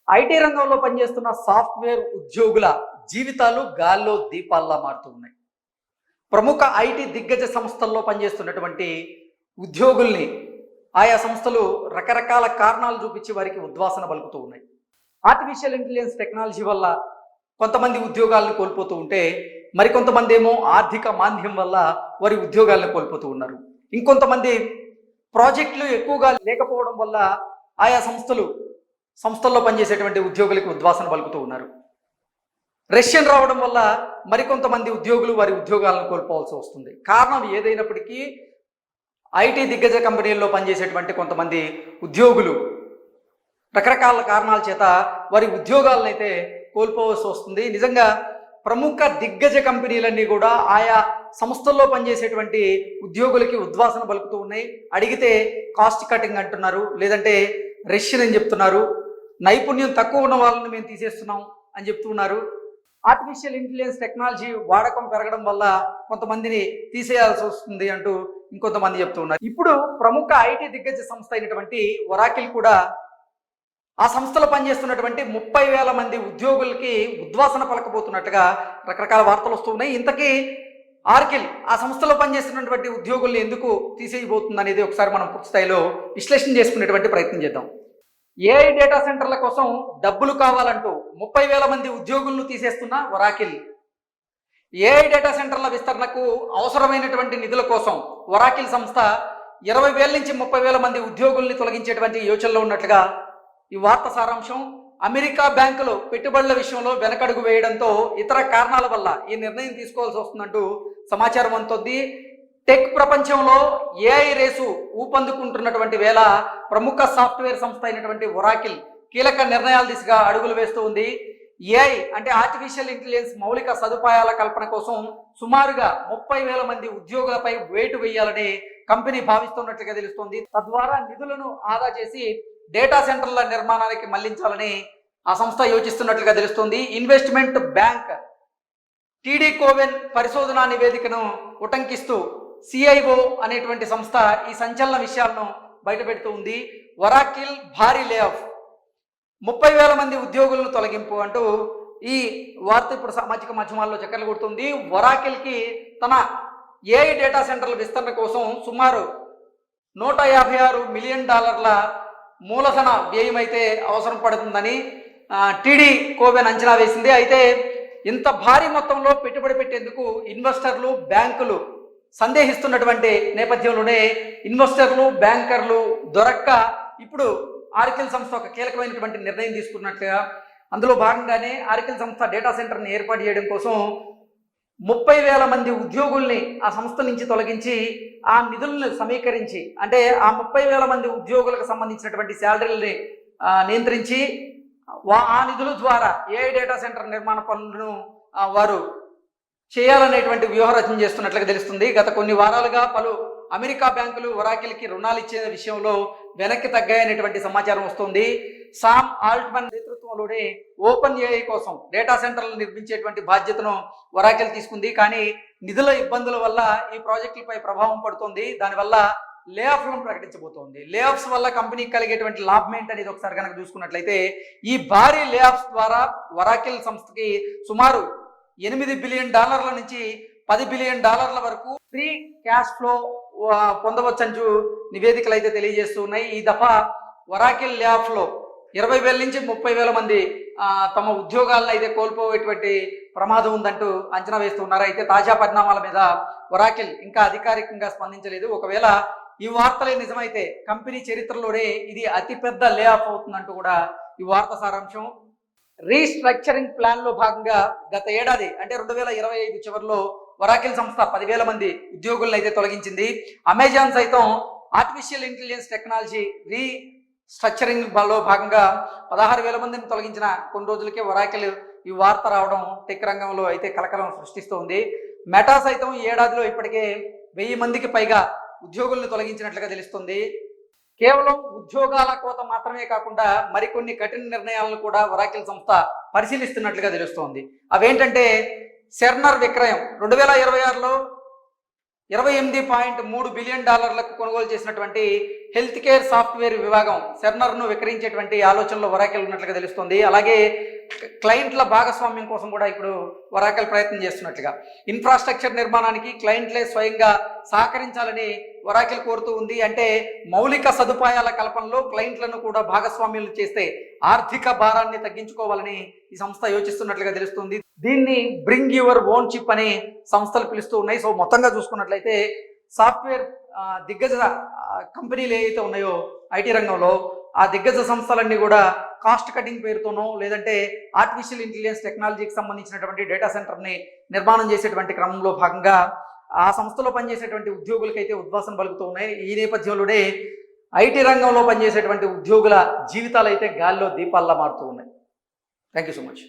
IT రంగంలో పనిచేస్తున్న software ఉద్యోగుల జీవితాలు గాల్లో దీపాల్లా మారుతూ ఉన్నాయి. ప్రముఖ ఐటీ దిగ్గజ సంస్థల్లో పనిచేస్తున్నటువంటి ఉద్యోగుల్ని ఆయా సంస్థలు రకరకాల కారణాలు చూపించి వారికి ఉద్వాసన పలుకుతూ ఉన్నాయి. ఆర్టిఫిషియల్ ఇంటెలిజెన్స్ టెక్నాలజీ వల్ల కొంతమంది ఉద్యోగాలను కోల్పోతూ ఉంటే, మరికొంతమంది ఏమో ఆర్థిక మాంద్యం వల్ల వారి ఉద్యోగాలను కోల్పోతూ ఉన్నారు. ఇంకొంతమంది ప్రాజెక్టులు ఎక్కువగా లేకపోవడం వల్ల ఆయా సంస్థల్లో పనిచేసేటువంటి ఉద్యోగులకు ఉద్వాసన పలుకుతూ ఉన్నారు. రష్యన్ రావడం వల్ల మరికొంతమంది ఉద్యోగులు వారి ఉద్యోగాలను కోల్పోవాల్సి వస్తుంది. కారణం ఏదైనప్పటికీ ఐటీ దిగ్గజ కంపెనీల్లో పనిచేసేటువంటి కొంతమంది ఉద్యోగులు రకరకాల కారణాల చేత వారి ఉద్యోగాలను అయితే కోల్పోవాల్సి వస్తుంది. నిజంగా ప్రముఖ దిగ్గజ కంపెనీలన్నీ కూడా ఆయా సంస్థల్లో పనిచేసేటువంటి ఉద్యోగులకి ఉద్వాసన పలుకుతూ ఉన్నాయి. అడిగితే కాస్ట్ కటింగ్ అంటున్నారు, లేదంటే రష్యన్ అని చెప్తున్నారు, నైపుణ్యం తక్కువ ఉన్న వాళ్ళని మేము తీసేస్తున్నాం అని చెప్తున్నారు. ఆర్టిఫిషియల్ ఇంటెలిజెన్స్ టెక్నాలజీ వాడకం పెరగడం వల్ల కొంతమందిని తీసేయాల్సి వస్తుంది అంటూ ఇంకొంతమంది చెప్తూ ఉన్నారు. ఇప్పుడు ప్రముఖ ఐటీ దిగ్గజ సంస్థ అయినటువంటి ఒరాకిల్ కూడా ఆ సంస్థలో పనిచేస్తున్నటువంటి 30,000 మంది ఉద్యోగులకి ఉద్వాసన పలకబోతున్నట్టుగా రకరకాల వార్తలు వస్తున్నాయి. ఇంతకీ ఆర్కిల్ ఆ సంస్థలో పనిచేస్తున్నటువంటి ఉద్యోగుల్ని ఎందుకు తీసేయబోతుంది అనేది ఒకసారి మనం పూర్తి స్థాయిలో విశ్లేషణ చేసుకునేటువంటి ప్రయత్నం చేద్దాం. ఏఐ డేటా సెంటర్ల కోసం డబ్బులు కావాలంటూ 30,000 మంది ఉద్యోగులను తీసేస్తున్న ఒరాకిల్, ఏఐ డేటా సెంటర్ల విస్తరణకు అవసరమైనటువంటి నిధుల కోసం ఒరాకిల్ సంస్థ 20,000 నుంచి 30,000 మంది ఉద్యోగుల్ని తొలగించేటువంటి యోచనలో ఉన్నట్లుగా ఈ వార్త సారాంశం. అమెరికా బ్యాంకులు పెట్టుబడుల విషయంలో వెనకడుగు వేయడంతో ఇతర కారణాల వల్ల ఈ నిర్ణయం తీసుకోవాల్సి వస్తుందంటూ సమాచారం అందుతోంది. టెక్ ప్రపంచంలో ఏఐ రేసు ఊపందుకుంటున్నటువంటి వేళ ప్రముఖ సాఫ్ట్వేర్ సంస్థ అయినటువంటి ఒరాకిల్ కీలక నిర్ణయాల దిశగా అడుగులు వేస్తూ ఉంది. ఏఐ అంటే ఆర్టిఫిషియల్ ఇంటెలిజెన్స్ మౌలిక సదుపాయాల కల్పన కోసం సుమారుగా 30,000 మంది ఉద్యోగులపై వేటు వేయాలని కంపెనీ భావిస్తున్నట్లుగా తెలుస్తోంది. తద్వారా నిధులను ఆదా చేసి డేటా సెంటర్ల నిర్మాణానికి మళ్లించాలని ఆ సంస్థ యోచిస్తున్నట్లుగా తెలుస్తోంది. ఇన్వెస్ట్మెంట్ బ్యాంక్ టీడీ కోవెన్ పరిశోధనా నివేదికను ఉటంకిస్తూ సిఐఓ అనేటువంటి సంస్థ ఈ సంచలన విషయాలను బయటపెడుతూ ఉంది. ఒరాకిల్ భారీ లేఆఫ్, 30,000 మంది ఉద్యోగులను తొలగింపు అంటూ ఈ వార్త ఇప్పుడు సామాజిక మాధ్యమాల్లో చక్కర్లు కొడుతుంది. ఒరాకిల్కి తన ఏఐ డేటా సెంటర్ల విస్తరణ కోసం సుమారు $156 మిలియన్ మూలధన వ్యయం అయితే అవసరం పడుతుందని టీడీ కోవెన్ అంచనా వేసింది. అయితే ఇంత భారీ మొత్తంలో పెట్టుబడి పెట్టేందుకు ఇన్వెస్టర్లు, బ్యాంకులు సందేహిస్తున్నటువంటి నేపథ్యంలోనే ఇన్వెస్టర్లు, బ్యాంకర్లు దొరక్క ఇప్పుడు ఆర్కిల్ సంస్థ ఒక కీలకమైనటువంటి నిర్ణయం తీసుకున్నట్లుగా, అందులో భాగంగానే ఆర్కిల్ సంస్థ డేటా సెంటర్ని ఏర్పాటు చేయడం కోసం 30,000 మంది ఉద్యోగుల్ని ఆ సంస్థ నుంచి తొలగించి ఆ నిధులను సమీకరించి, అంటే ఆ 30,000 మంది ఉద్యోగులకు సంబంధించినటువంటి శాలరీలని నియంత్రించి ఆ నిధుల ద్వారా ఏఐ డేటా సెంటర్ నిర్మాణ పనులను వారు చేయాలనేటువంటి వ్యూహరచన చేస్తున్నట్లుగా తెలుస్తుంది. గత కొన్ని వారాలుగా పలు అమెరికా బ్యాంకులు ఒరాకిల్కి రుణాలు ఇచ్చే విషయంలో వెనక్కి తగ్గాయనేటువంటి సమాచారం వస్తుంది. సామ్ ఆల్ట్మన్ నేతృత్వంలోనే ఓపెన్ ఏఐ కోసం డేటా సెంటర్లు నిర్మించేటువంటి బాధ్యతను ఒరాకిల్ తీసుకుంది. కానీ నిధుల ఇబ్బందుల వల్ల ఈ ప్రాజెక్టులపై ప్రభావం పడుతుంది. దానివల్ల లే ఆఫ్లను ప్రకటించబోతోంది. లే ఆఫ్స్ వల్ల కంపెనీకి కలిగేటువంటి లాభం ఏంటనేది ఒకసారి కనుక చూసుకున్నట్లయితే, ఈ భారీ లే ఆఫ్స్ ద్వారా ఒరాకిల్ సంస్థకి సుమారు $8 బిలియన్ నుంచి $10 బిలియన్ వరకు ఫ్రీ క్యాష్ ఫ్లో పొందవచ్చంటూ నివేదికలు అయితే తెలియజేస్తున్నాయి. ఈ దఫా ఒరాకిల్ లే ఆఫ్లో 20,000 నుంచి 30,000 మంది తమ ఉద్యోగాలను అయితే కోల్పోయేటువంటి ప్రమాదం ఉందంటూ అంచనా వేస్తున్నారు. అయితే తాజా పరిణామాల మీద ఒరాకిల్ ఇంకా అధికారికంగా స్పందించలేదు. ఒకవేళ ఈ వార్తలే నిజమైతే కంపెనీ చరిత్రలోనే ఇది అతిపెద్ద లే ఆఫ్ అవుతుందంటూ కూడా ఈ వార్త సారాంశం. రీస్ట్రక్చరింగ్ ప్లాన్లో భాగంగా గత ఏడాది అంటే 2025 చివరిలో ఒరాకిల్ సంస్థ 10,000 మంది ఉద్యోగులను అయితే తొలగించింది. అమెజాన్ సైతం ఆర్టిఫిషియల్ ఇంటెలిజెన్స్ టెక్నాలజీ రీస్ట్రక్చరింగ్ లో భాగంగా 16,000 మందిని తొలగించిన కొన్ని రోజులకే ఒరాకిల్ ఈ వార్త రావడం టెక్ రంగంలో అయితే కలకలం సృష్టిస్తోంది. మెటా సైతం ఈ ఏడాదిలో ఇప్పటికే 1000 మందికి పైగా ఉద్యోగులను తొలగించినట్లుగా తెలుస్తుంది. కేవలం ఉద్యోగాల కోత మాత్రమే కాకుండా మరికొన్ని కఠిన నిర్ణయాలను కూడా ఒరాకిల్ సంస్థ పరిశీలిస్తున్నట్లుగా తెలుస్తోంది. అవేంటంటే, సెర్నర్ విక్రయం 2026లో $28.3 బిలియన్ కొనుగోలు చేసినటువంటి హెల్త్ కేర్ సాఫ్ట్వేర్ విభాగం సెర్నర్ను విక్రయించేటువంటి ఆలోచనలో వరాకెల్ ఉన్నట్లుగా తెలుస్తుంది. అలాగే క్లయింట్ల భాగస్వామ్యం కోసం కూడా ఇప్పుడు వరాకెల్ ప్రయత్నం చేస్తున్నట్లుగా, ఇన్ఫ్రాస్ట్రక్చర్ నిర్మాణానికి క్లయింట్లే స్వయంగా సహకరించాలని వరాకెల్ కోరుతూ ఉంది. అంటే మౌలిక సదుపాయాల కల్పనలో క్లయింట్లను కూడా భాగస్వామ్యులు చేస్తే ఆర్థిక భారాన్ని తగ్గించుకోవాలని ఈ సంస్థ యోచిస్తున్నట్లుగా తెలుస్తుంది. దీన్ని బ్రింగ్ యువర్ ఓన్ చిప్ అనే సంస్థలు పిలుస్తూ ఉన్నాయి. సో మొత్తంగా చూసుకున్నట్లయితే సాఫ్ట్వేర్ దిగ్గజ కంపెనీలు ఏవైతే ఉన్నాయో ఐటీ రంగంలో, ఆ దిగ్గజ సంస్థలన్నీ కూడా కాస్ట్ కటింగ్ పేరుతోనో లేదంటే ఆర్టిఫిషియల్ ఇంటెలిజెన్స్ టెక్నాలజీకి సంబంధించినటువంటి డేటా సెంటర్ని నిర్మాణం చేసేటువంటి క్రమంలో భాగంగా ఆ సంస్థలో పనిచేసేటువంటి ఉద్యోగులకైతే ఉద్వాసన పలుకుతూ ఉన్నాయి. ఈ నేపథ్యంలోనే ఐటీ రంగంలో పనిచేసేటువంటి ఉద్యోగుల జీవితాలు అయితే గాల్లో దీపాల్లా మారుతూ ఉన్నాయి. Thank you so much.